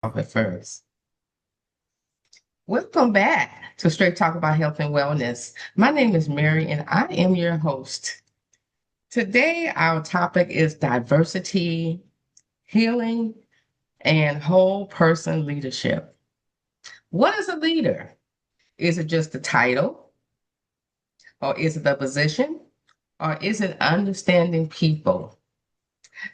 off at first. Welcome back to Straight Talk about Health and Wellness. My name is Mary and I am your host. Today, our topic is diversity, healing, and whole person leadership. What is a leader? Is it just the title, or is it the position, or is it understanding people?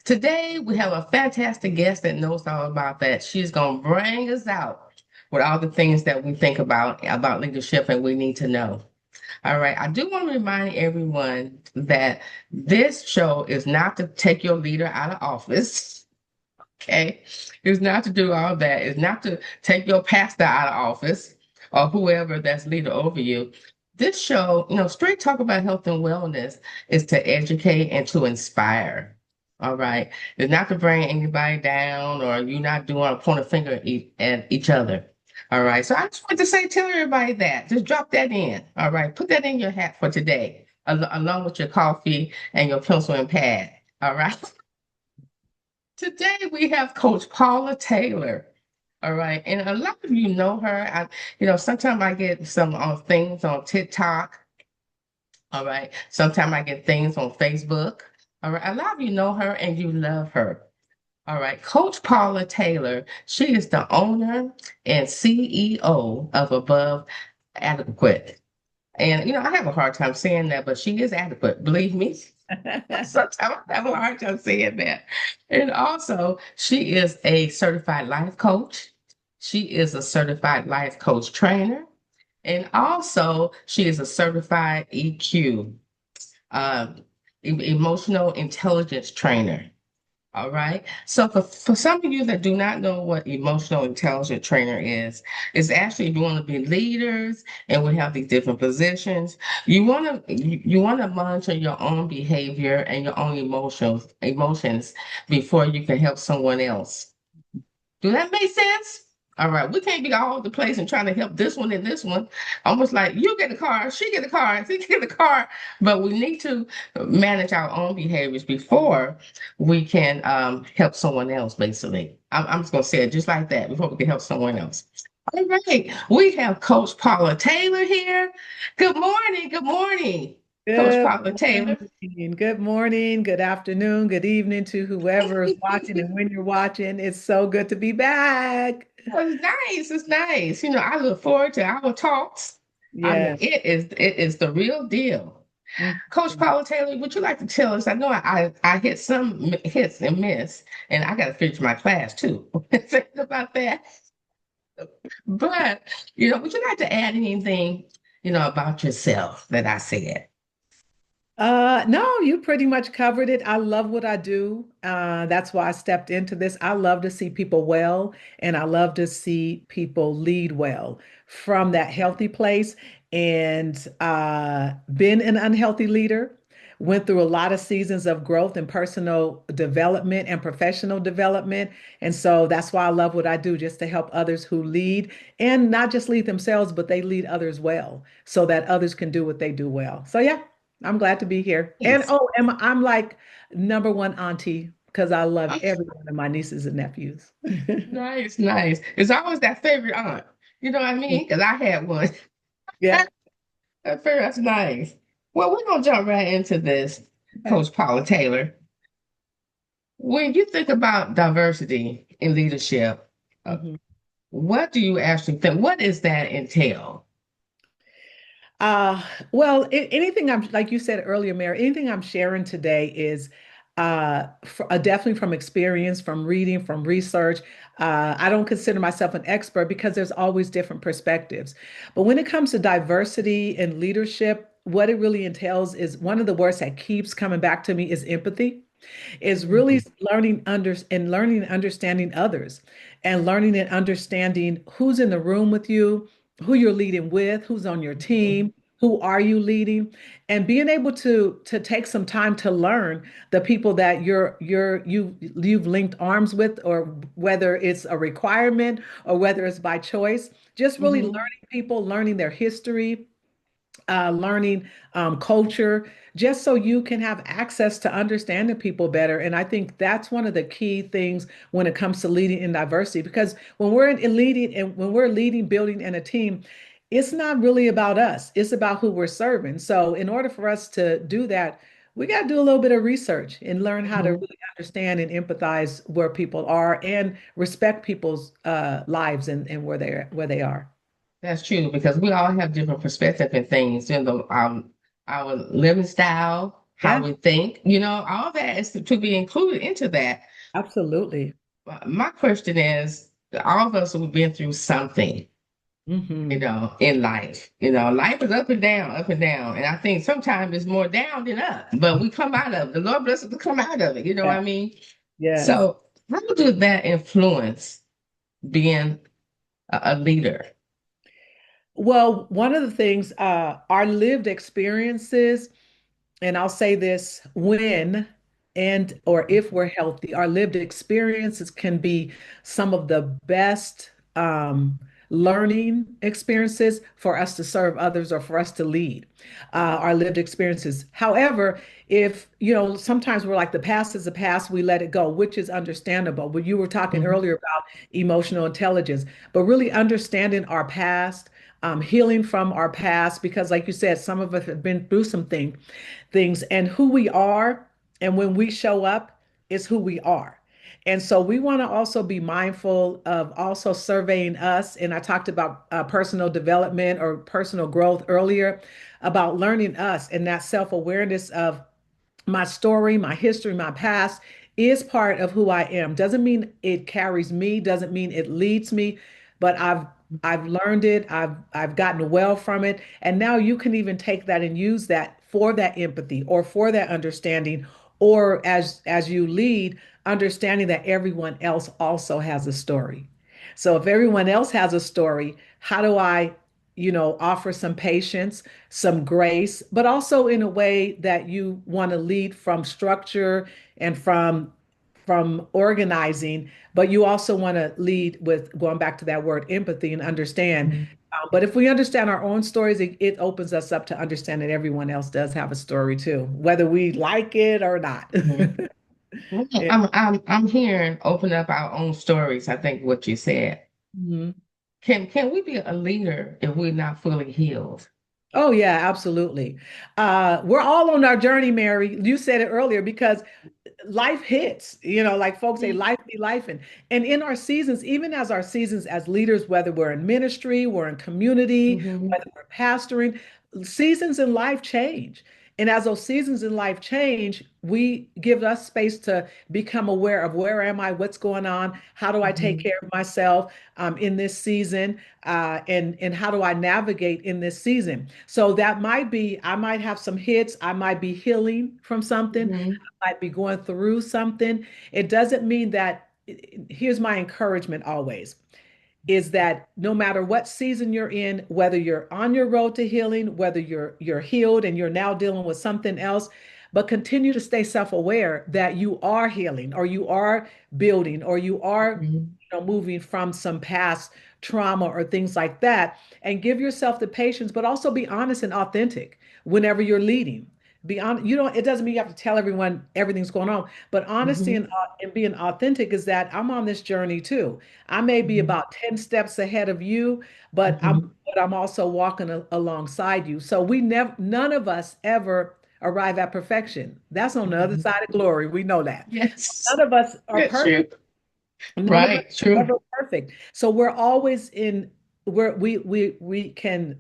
Today, we have a fantastic guest that knows all about that. She's going to bring us out with all the things that we think about leadership and we need to know. All right. I do want to remind everyone that this show is not to take your leader out of office. Okay. It's not to do all that. It's not to take your pastor out of office or whoever that's leader over you. This show, straight talk about health and wellness is to educate and to inspire. All right. It's not to bring anybody down or you not doing a point of finger at each other. All right. So I just want to say, tell everybody that. Just drop that in. All right. Put that in your hat for today, along with your coffee and your pencil and pad. All right. Today we have Coach Paula Taylor. All right. And a lot of you know her. Sometimes I get some things on TikTok. All right. Sometimes I get things on Facebook. All right. A lot of you know her and you love her. All right. Coach Paula Taylor, she is the owner and CEO of Above Adequate. And, I have a hard time saying that, but she is adequate. Believe me. Sometimes I have a hard time saying that. And also, she is a certified life coach. She is a certified life coach trainer. And also, she is a certified EQ, emotional intelligence trainer. All right. So for some of you that do not know what emotional intelligence trainer is actually if you want to be leaders and we have these different positions, you want to monitor your own behavior and your own emotions before you can help someone else. Do that make sense? All right, we can't be all over the place and trying to help this one and this one. Almost like you get a car, she get a car, she get a car. But we need to manage our own behaviors before we can help someone else, basically. I'm just going to say it just like that before we can help someone else. All right, we have Coach Paula Taylor here. Good morning, good morning, Coach Good Paula Taylor. morning, good morning, good afternoon, good evening to whoever is watching and when you're watching. It's so good to be back. It's nice. It's nice. I look forward to our talks. I mean, Yes. it is the real deal. Mhm. Coach Paula Taylor, would you like to tell us? I know I hit some hits and miss, and I got to finish my class too. Think about that. But would you like to add anything, about yourself that I said? No, you pretty much covered it. I love what I do. That's why I stepped into this. I love to see people well, and I love to see people lead well from that healthy place. And been an unhealthy leader, went through a lot of seasons of growth and personal development and professional development. And so that's why I love what I do, just to help others who lead and not just lead themselves, but they lead others well so that others can do what they do well. So, yeah. I'm glad to be here. And Yes. oh, I'm like number one auntie because I love every one of my nieces and nephews. Nice, nice. It's always that favorite aunt. You know what I mean? Because I had one. Yeah. That's nice. Well, we're gonna jump right into this, Okay. Coach Paula Taylor. When you think about diversity in leadership, uh, Mhm. what do you actually think? What does that entail? Uh, well, anything I'm like you said earlier, Mary, anything I'm sharing today is definitely from experience, from reading, from research. I don't consider myself an expert because there's always different perspectives. But when it comes to diversity and leadership, what it really entails is one of the words that keeps coming back to me is empathy, is really Mhm, learning and understanding others and learning and understanding who's in the room with you, who you're leading with, who's on your mhm, team, who are you leading, and being able to take some time to learn the people that you've linked arms with, or whether it's a requirement or whether it's by choice. Just really mhm, learning people, learning their history, learning culture, just so you can have access to understanding people better. And I think that's one of the key things when it comes to leading in diversity, because when we're in leading and when we're leading, building in a team, it's not really about us. It's about who we're serving. So in order for us to do that, we got to do a little bit of research and learn how to Mhm. really understand and empathize where people are and respect people's lives and where they are. That's true because we all have different perspective and things, our living style, how Yeah, we think, all that is to be included into that. absolutely. My question is, all of us have been through something, Hmm. in life. Life is up and down, up and down. And I think sometimes it's more down than up, but we come out of it. The Lord bless us to come out of it. You know what Yeah. I mean? Yes. So how does that influence being a leader? Well, one of the things, our lived experiences, and I'll say this, when and or if we're healthy, our lived experiences can be some of the best learning experiences for us to serve others or for us to lead, our lived experiences. However, if sometimes we're like, the past is the past, we let it go, which is understandable. But you were talking Mhm. earlier about emotional intelligence, but really understanding our past, healing from our past, because like you said, some of us have been through some things, and who we are and when we show up is who we are. And so we want to also be mindful of also surveying us. And I talked about personal development or personal growth earlier, about learning us and that self-awareness of my story, my history, my past is part of who I am. Doesn't mean it carries me, doesn't mean it leads me, but I've learned it, I've gotten well from it. And now you can even take that and use that for that empathy or for that understanding, or as you lead, understanding that everyone else also has a story. So if everyone else has a story, how do I, offer some patience, some grace, but also in a way that you want to lead from structure and from organizing, but you also want to lead with going back to that word empathy and understand. But if we understand our own stories, it opens us up to understand that everyone else does have a story too, whether we like it or not. Mhm. Okay, Yeah. I'm hearing open up our own stories. I think what you said. Mhm. Can we be a leader if we're not fully healed? Oh yeah, absolutely. We're all on our journey, Mary. You said it earlier, because life hits, like folks say, life be life. And in our seasons, even as our seasons as leaders, whether we're in ministry, we're in community, Mm-hmm. whether we're pastoring, seasons in life change. And as those seasons in life change, we give us space to become aware of, where am I, what's going on, how do I take Hmm. care of myself in this season, and how do I navigate in this season. So that might be, I might have some hits, I might be healing from something, Hmm. might be going through something. It doesn't mean that, here's my encouragement always, is that no matter what season you're in, whether you're on your road to healing, whether you're healed and you're now dealing with something else, but continue to stay self-aware that you are healing or you are building or you are, Hmm. moving from some past trauma or things like that, and give yourself the patience, but also be honest and authentic whenever you're leading. Be on, it doesn't mean you have to tell everyone everything's going on, but honesty Hmm. and being authentic is that I'm on this journey too. I may be Hmm. about 10 steps ahead of you, but I'm also walking alongside you. So we never, none of us ever arrive at perfection. That's on the other Hmm. side of glory. We know that. Yes, None of us are that's perfect. true. None of us Right, are true. ever perfect. So we're always in where we can,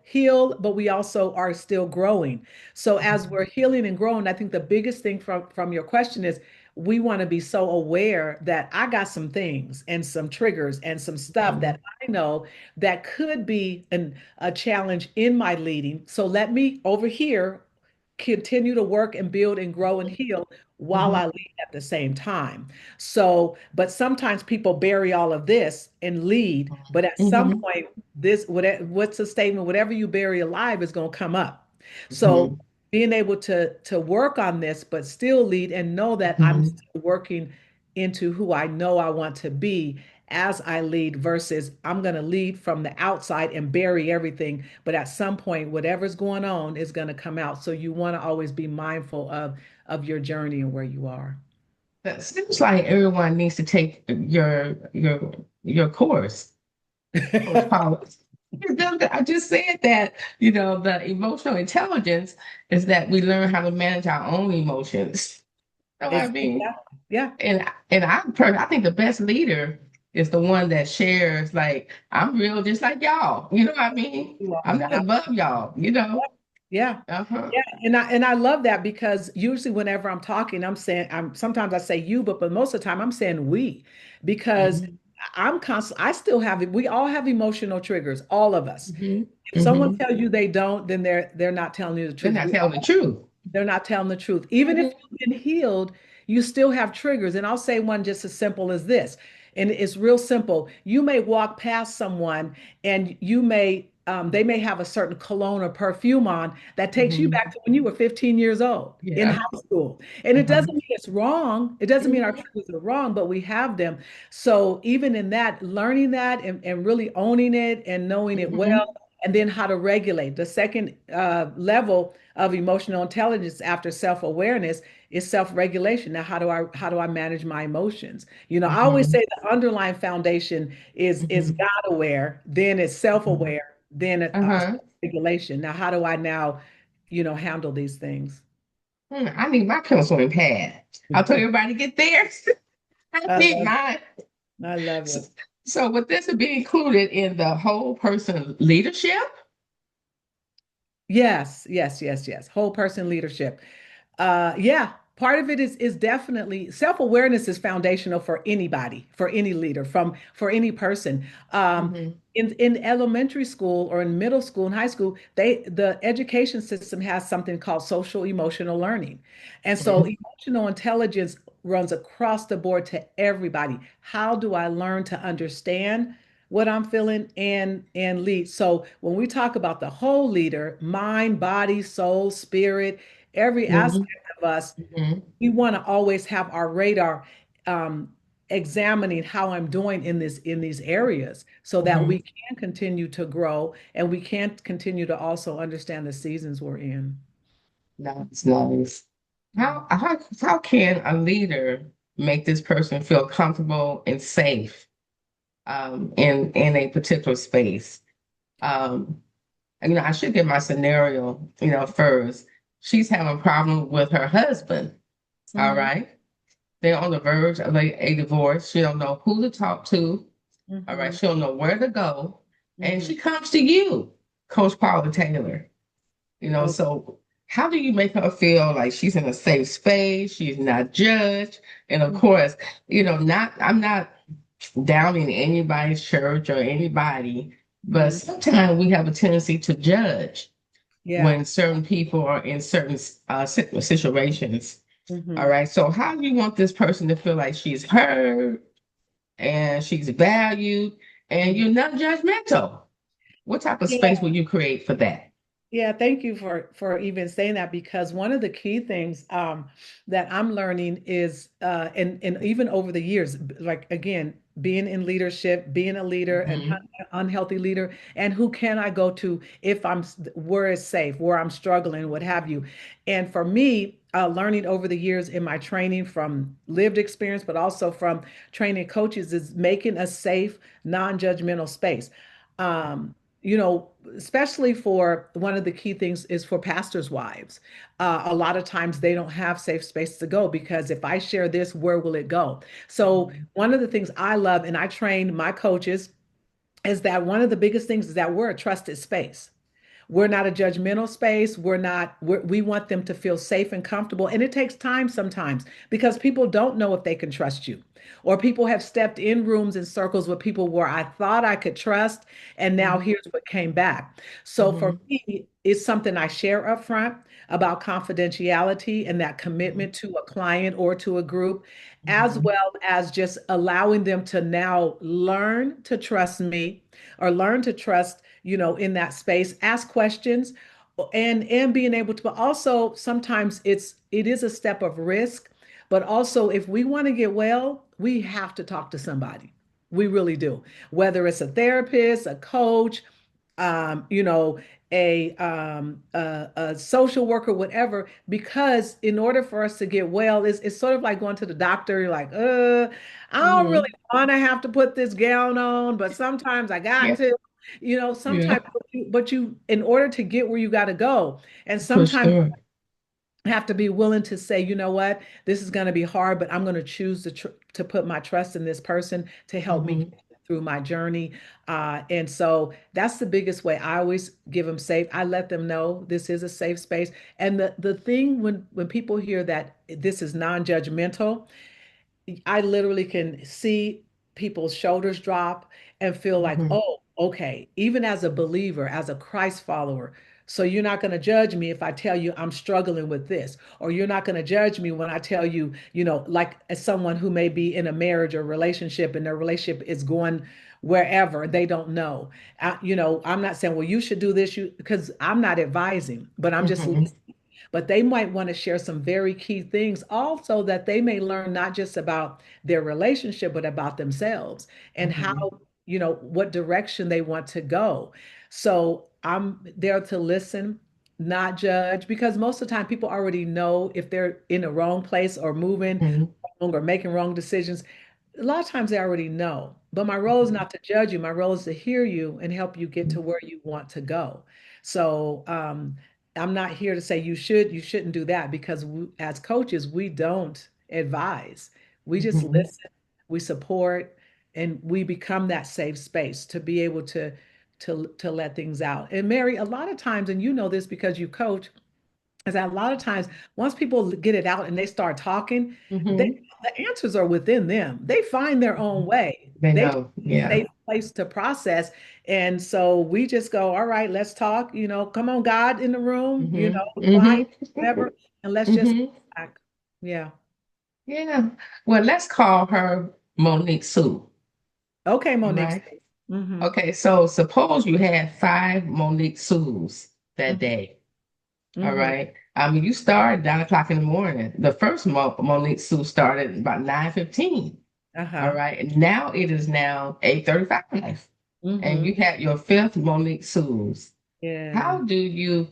heal, but we also are still growing. So as we're healing and growing, I think the biggest thing from your question is, we want to be so aware that I got some things and some triggers and some stuff Mhm. that I know that could be a challenge in my leading. So let me over here continue to work and build and grow and heal while Mhm. I lead at the same time. So, but sometimes people bury all of this and lead, but at some Mhm. point, what's the statement? Whatever you bury alive is going to come up. So, Mhm. being able to work on this, but still lead and know that I'm Mhm. still working into who I know I want to be, as I lead versus I'm going to lead from the outside and bury everything. But at some point, whatever's going on is going to come out. So you want to always be mindful of your journey and where you are. It seems like everyone needs to take your course, Coach Paula. I just said that, the emotional intelligence is that we learn how to manage our own emotions. You know what I mean? Exactly. Yeah. I think the best leader is the one that shares, like, I'm real just like y'all. You know what I mean? You I'm are. not above y'all, you know? Yeah. Uh-huh. Yeah. And I love that because usually whenever I'm talking, I'm saying I'm sometimes I say you, but most of the time I'm saying we because Hmm. I'm constant I still have it. We all have emotional triggers, all of us. Hmm. If someone Hmm. tells you they don't, then they're not telling you the They're truth. not telling the truth. They're not telling the truth. Even if Hmm. you've been healed, you still have triggers. And I'll say one just as simple as this. And it's real simple. You may walk past someone and they may have a certain cologne or perfume on that takes you back Hmm. to when you were 15 years old in Yeah. high school. And it Uh-huh. doesn't mean it's wrong. It doesn't mean our Hmm. triggers are wrong, but we have them. So even in that, learning that and really owning it and knowing it well, Hmm. and then how to regulate. The second level of emotional intelligence after self-awareness is self-regulation. Now, how do I manage my emotions? I always Hmm. say the underlying foundation is Hmm. God aware, then it's Hmm. self-aware, then Uh-huh. regulation. Now, how do I now, handle these things? I need my pencil pad. I'll tell everybody to get theirs. I I need love mine. I love So, it. so would this be included in the whole person leadership? Yes, yes, yes, yes. Whole person leadership. Yeah, part of it is definitely self-awareness is foundational for anybody, for any leader, for any person. Hmm. In elementary school or in middle school and high school, the education system has something called social emotional learning. And so Hmm. emotional intelligence runs across the board to everybody. How do I learn to understand what I'm feeling and lead? So when we talk about the whole leader, mind, body, soul, spirit, every Hmm. aspect of us, Hmm. we want to always have our radar um, examining how I'm doing in these areas so that Hmm. we can continue to grow and we can continue to also understand the seasons we're in. That's nice. How can a leader make this person feel comfortable and safe in a particular space? Um, I should get my scenario, first. She's having a problem with her husband. All Mhm, right. They're on the verge of a divorce. She don't know who to talk to. All right. mhm, She don't know where to go. And mhm. she comes to you, Coach Paula Taylor. Oh, So how do you make her feel like she's in a safe space? She's not judged. And of mhm. course, I'm not downing anybody's church or anybody, but Mhm. sometimes we have a tendency to judge Yeah. when certain people are in certain situations. All Mhm. right. So how do you want this person to feel like she's heard and she's valued and Mhm. you're not judgmental? What type of space will you create for that? Yeah, thank you for even saying that because one of the key things that I'm learning is and even over the years, like again, being in leadership, being a leader, an Hmm. unhealthy leader, and who can I go to if where is safe, where I'm struggling, what have you. And for me, learning over the years in my training from lived experience, but also from training coaches, is making a safe, non-judgmental space. Um, you know, especially for one of the key things is for pastors' wives. A lot of times they don't have safe space to go because if I share this, where will it go? So Hmm. one of the things I love, and I train my coaches, is that one of the biggest things is that we're a trusted space. We're not a judgmental space. We want them to feel safe and comfortable. And it takes time sometimes because people don't know if they can trust you. Or people have stepped in rooms and circles with people where I thought I could trust, and now Hmm. here's what came back. So for Hmm. me, it's something I share up front about confidentiality and that Hmm. commitment to a client or to a group, as Hmm. well as just allowing them to now learn to trust me or learn to trust in that space, ask questions and being able to, but also sometimes it is a step of risk, but also if we want to get well, we have to talk to somebody. We really do. Whether it's a therapist, a coach, you know, a social worker, whatever, because in order for us to get well, it's sort of like going to the doctor. You're like, I don't really Hmm. want to have to put this gown on, but sometimes I got Yeah. to, Yeah. sometimes, in order to get where you got to go, and Push sometimes through. have to be willing to say, you know what, this is going to be hard, but I'm going to choose to put my trust in this person to help me Hmm. get through my journey. And so that's the biggest way. I always give them safe. I let them know this is a safe space. And the thing when people hear that this is non-judgmental, I literally can see people's shoulders drop and feel like, Hmm. oh, okay, even as a believer, as a Christ follower. So you're not going to judge me if I tell you I'm struggling with this, or you're not going to judge me when I tell you, like as someone who may be in a marriage or relationship and their relationship is going wherever they don't know. I'm not saying, well, you should do this, because I'm not advising, but I'm just Hmm. listening. But they might want to share some very key things also that they may learn not just about their relationship, but about themselves and how, Hmm. what direction they want to go. So I'm there to listen, not judge, because most of the time people already know if they're in the wrong place or moving Hmm. wrong or making wrong decisions. A lot of times they already know. But my role is not to judge you. My role is to hear you and help you get to where you want to go. So I'm not here to say you shouldn't do that, because as coaches, we don't advise. We just Hmm. listen, we support, and we become that safe space to be able to let things out. And Mary, a lot of times, and you know this because you coach, is that a lot of times once people get it out and they start talking, they, Hmm. the answers are within them. They find their own way. They They know. a Yeah. safe place to process. And so we just go, all right, let's talk. Come on, God in the room, Hmm. client, Hmm. whatever, and let's just Hmm. back. Yeah. Yeah. Well, let's call her Monique Sue. Okay, All Monique. right. Mm-hmm. Okay. So suppose you had five Monique Sues that Mm-hmm. day. All Mm-hmm. right. You started 9 o'clock in the morning. The first Monique Sue started about 9:15. All Uh-huh. right. And now it is now 8:35. And Mm-hmm. you had your fifth Monique Sue's. Yeah. How do you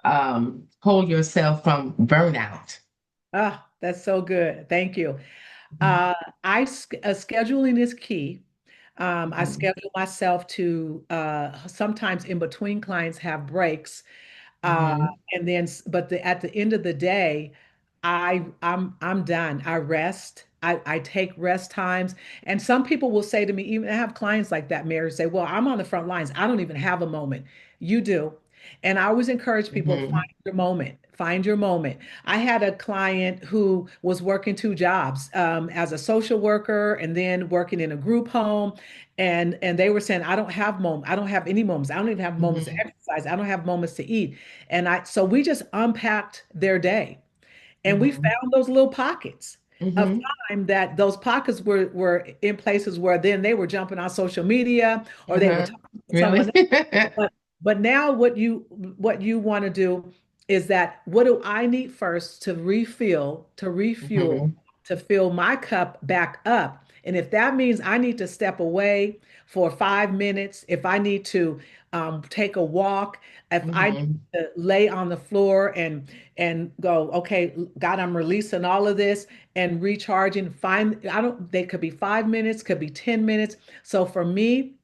hold yourself from burnout? Ah, that's so good. Thank you. Mhm. Uh, scheduling is key. I Mhm. schedule myself to sometimes in between clients have breaks, uh, Mhm. and then but at the end of the day, I'm done. I rest. I take rest times, and some people will say to me, even I have clients like that, Mary, say, "Well, I'm on the front lines. I don't even have a moment." You do, and I always encourage people, find Mhm. your moment. Find your moment. I had a client who was working two jobs, as a social worker and then working in a group home, and they were saying, I don't have moments. I don't have any moments. I don't even have moments to Mhm. exercise. I don't have moments to eat. So we just unpacked their day, and we Mhm. found those little pockets of Mhm. time, that those pockets were in places where then they were jumping on social media or they were Uh-huh. talking to someone Really? else. But now what you want to do is that, what do I need first to refuel, Mhm. to fill my cup back up? And if that means I need to step away for 5 minutes, if I need to take a walk, if I need Mhm. to lay on the floor and go, okay, God, I'm releasing all of this and recharging. I don't, they could be 5 minutes, could be 10 minutes. So for me,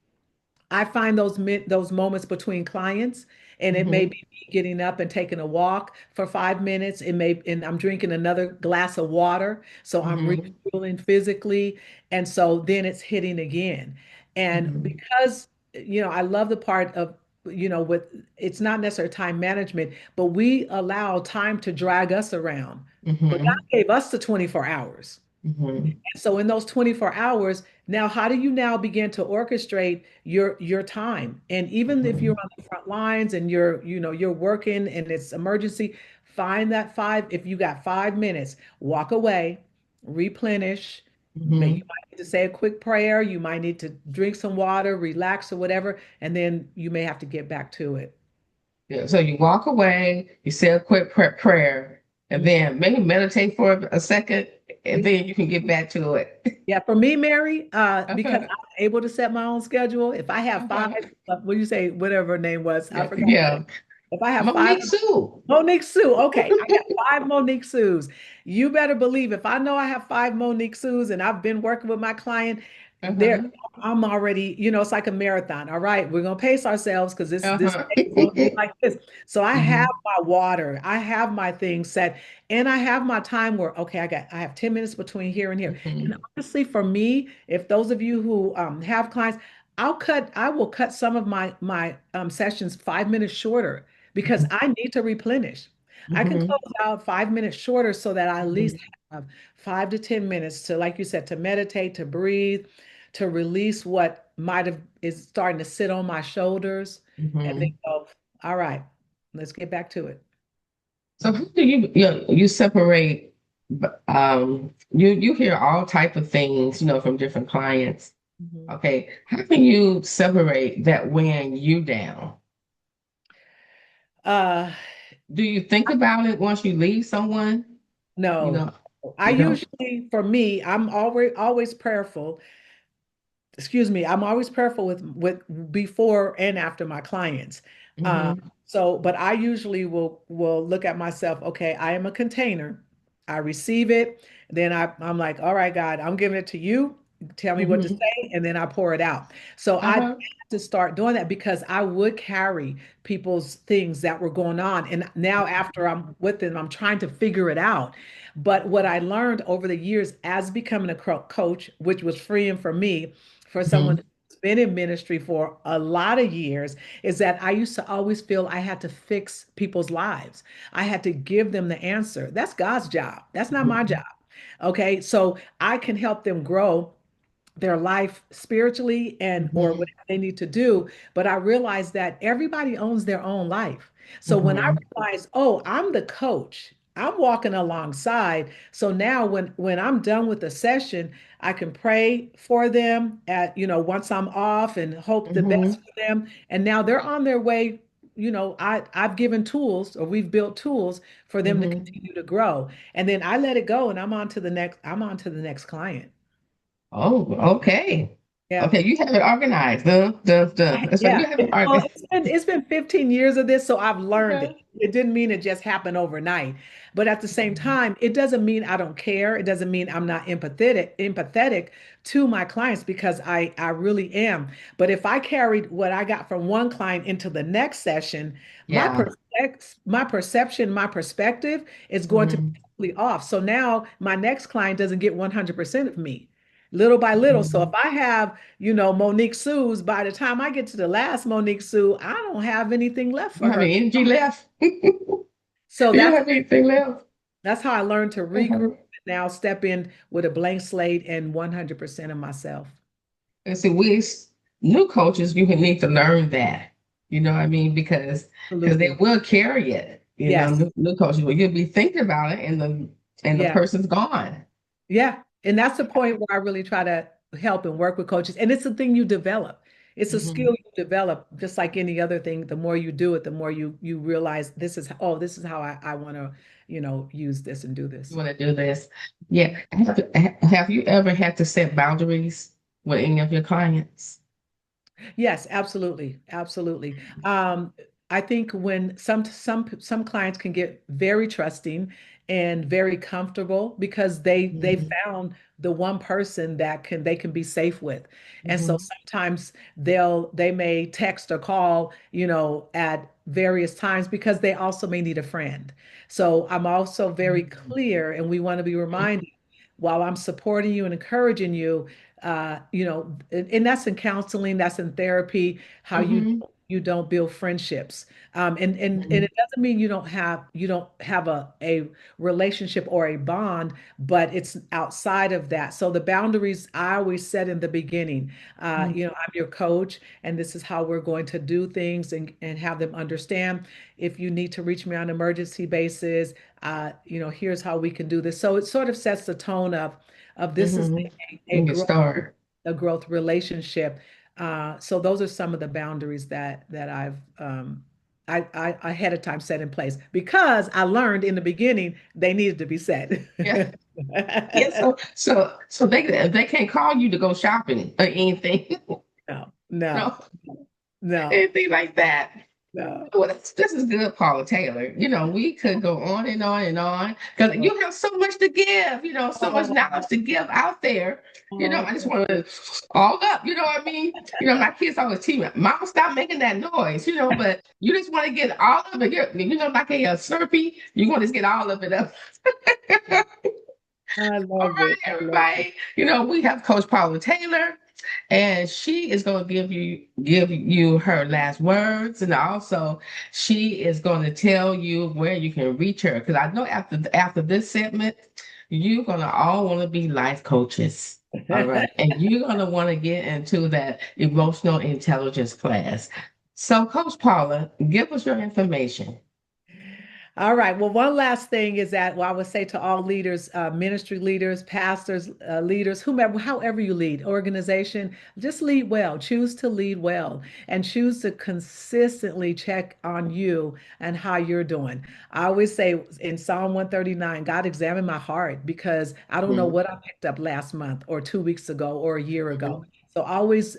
I find those moments between clients, and it may Mhm. be me getting up and taking a walk for 5 minutes. And I'm drinking another glass of water, so I'm Mhm. refueling physically, and so then it's hitting again. And Mhm. because I love the part of with it's not necessarily time management, but we allow time to drag us around. But God Mhm. gave us the 24 hours. Mhm. So in those 24 hours, now how do you now begin to orchestrate your time? And even if you're Mhm. on the front lines and you're working and it's emergency, find that if you got 5 minutes, walk away, replenish. You Mhm. might need to say a quick prayer, you might need to drink some water, relax or whatever, and then you may have to get back to it. Yeah. So you walk away, you say a quick prayer, and then maybe meditate for a second, and then you can get back to it. Yeah, for me, Mary, because Uh-huh. I'm able to set my own schedule. If I have five, Uh-huh. what do you say, whatever her name was, I Yeah, forgot. yeah. If I have five Monique Sue. Monique Sue. Okay, I got five Monique Sues. You better believe if I know I have five Monique Sues and I've been working with my client, there Uh-huh. I'm already, it's like a marathon. All right, we're gonna pace ourselves because this Uh-huh. day is gonna be like this. So I have Mhm. my water, I have my things set, and I have my time where okay, I have 10 minutes between here and here. And Mhm. honestly, for me, if those of you who have clients, I will cut some of my sessions 5 minutes shorter because I need to replenish. I can Mhm. close out 5 minutes shorter so that I at least Mhm. have 5 to 10 minutes to, like you said, to meditate, to breathe, to release what might have is starting to sit on my shoulders, and then Mhm. go, all right, let's get back to it. So how do you separate? You hear all type of things, from different clients. Mhm. Okay, how can you separate that weighing you down? Uh, Do you think about it once you leave someone? You no, know, I you don't. usually, for me, I'm always prayerful. Excuse me, I'm always prayerful with before and after my clients. Uh, Hmm. but I usually will look at myself, okay, I am a container. I receive it, then I'm like, all right, God, I'm giving it to you. Tell me what to Hmm. say, and then I pour it out. So I had Uh-huh. to start doing that because I would carry people's things that were going on. And now after I'm with them, I'm trying to figure it out. But what I learned over the years as becoming a coach, which was freeing for me, for someone Hmm. who's been in ministry for a lot of years, is that I used to always feel I had to fix people's lives. I had to give them the answer. That's God's job. That's not my job. Okay. So I can help them grow their life spiritually and or Hmm. whatever they need to do, but I realized that everybody owns their own life. So when I Hmm. realized, oh, I'm the coach, I'm walking alongside, so now when I'm done with the session, I can pray for them at once I'm off and hope the best Hmm. for them, and now they're on their way. I've given tools, or we've built tools for them to Hmm. continue to grow, and then I let it go and I'm on to the next client. Oh, okay. Yeah. Okay, you have it organized. Duh, duh, duh. That's right. Yeah, You have it well, organized. it's been 15 years of this, so I've learned it. Okay. It didn't mean it just happened overnight, but at the same time, it doesn't mean I don't care. It doesn't mean I'm not empathetic to my clients because I really am. But if I carried what I got from one client into the next session, Yeah. my perception, my perspective is going to be Hmm. totally off. So now my next client doesn't get 100% of me, little by little. So if Hmm. I have Monique Sue's, by the time I get to the last Monique Sue, I don't have anything left You for have her. any energy left? So Do you have anything left? that's how I learned to regroup Uh-huh. and now step in with a blank slate and 100% of myself. And see, new coaches, you can need to learn that. You know what I mean? Because they Absolutely. will carry it. Yes. New coaches, well, you'll be thinking about it, and the Yeah. person's gone. Yeah. And that's the point where I really try to help and work with coaches. And it's a thing you develop. It's a skill Hmm. you develop, just like any other thing. The more you do it, the more you realize this is how I want to, use this and do You this. want to do this? Yeah. Have you ever had to set boundaries with any of your clients? Yes, absolutely, absolutely. I think when some clients can get very trusting and very comfortable because they Hmm. found the one person that they can be safe with, and so Hmm. sometimes they may text or call, at various times because they also may need a friend. So I'm also very clear, and we want to be reminded while I'm supporting you and encouraging you, and that's in counseling, that's in therapy, how Hmm. you don't build friendships. And Hmm. it doesn't mean you don't have a relationship or a bond, but it's outside of that. So the boundaries I always set in the beginning, I'm your coach, and this is how we're going to do things and have them understand. If you need to reach me on an emergency basis, here's how we can do this. So it sort of sets the tone of this is Hmm. a You get started. growth relationship. So those are some of the boundaries that I've I ahead of time set in place because I learned in the beginning they needed to be set. Yeah. Yeah. So they can't call you to go shopping or anything. No, no, No, no, anything like that. no. Well, this is good, Paula Taylor. We could go on and on and on because Oh, you have so much to give, so much oh, knowledge to give out there. oh, I just want to all up, you know what I mean? My kids always tease me, Mom, stop making that noise, but you just want to get all of it. Like a Slurpee, you want to get all of it up. I All love right, it. I love it. everybody. We have Coach Paula Taylor, and she is going to give you her last words, and also she is going to tell you where you can reach her. Because I know after this segment, you're going to all want to be life coaches. All right, and you're going to want to get into that emotional intelligence class. So, Coach Paula, give us your information. All right. Well, one last thing is that, well, I would say to all leaders, ministry leaders, pastors, leaders, whomever, however you lead, organization, just lead well. Choose to lead well and choose to consistently check on you and how you're doing. I always say in Psalm 139, God examine my heart because I don't know Mhm, what I picked up last month or 2 weeks ago or a year ago. mhm. So always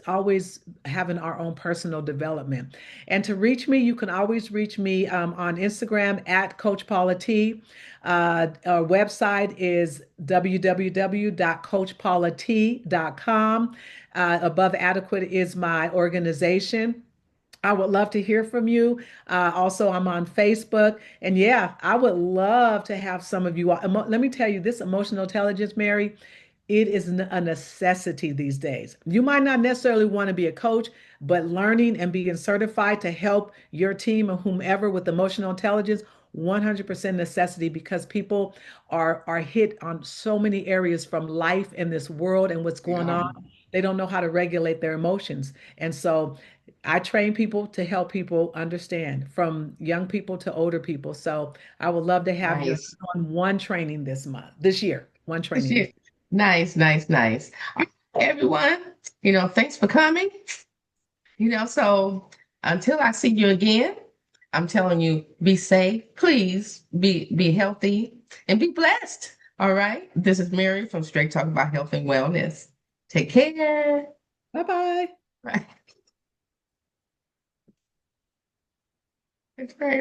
having our own personal development. And to reach me, you can always reach me on Instagram at Coach Paula T. Our website is www.coachpaulat.com. Above Adequate is my organization. I would love to hear from you. Also, I'm on Facebook. And yeah, I would love to have some of you. Let me tell you this emotional intelligence, Mary, it is a necessity these days. You might not necessarily want to be a coach, but learning and being certified to help your team or whomever with emotional intelligence, 100% necessity because people are hit on so many areas from life in this world and what's going on. Yeah, They don't know how to regulate their emotions. And so I train people to help people understand from young people to older people. So I would love to have you nice. on one training this year, one training Yeah. this. Nice, nice, nice. All right, everyone, thanks for coming. So until I see you again, I'm telling you, be safe, please be healthy and be blessed. All right. This is Mary from Straight Talk About Health and Wellness. Take care. Bye bye. Right. That's right.